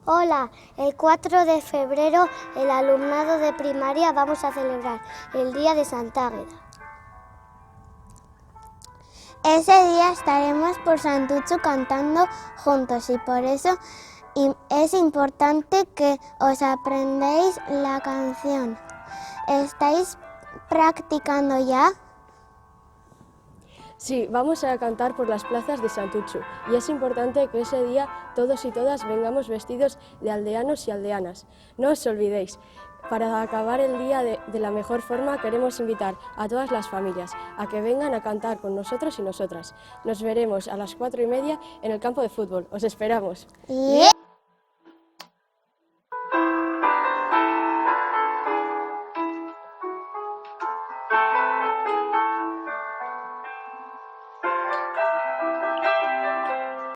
Hola, el 4 de febrero el alumnado de primaria vamos a celebrar el Día de Santa Águeda. Ese día estaremos por Santuchu cantando juntos y por eso es importante que os aprendéis la canción. ¿Estáis practicando ya? Sí, vamos a cantar por las plazas de Santuchu y es importante que ese día todos y todas vengamos vestidos de aldeanos y aldeanas. No os olvidéis, para acabar el día de la mejor forma queremos invitar a todas las familias a que vengan a cantar con nosotros y nosotras. Nos veremos a las 4:30 en el campo de fútbol. Os esperamos. ¡Yeah!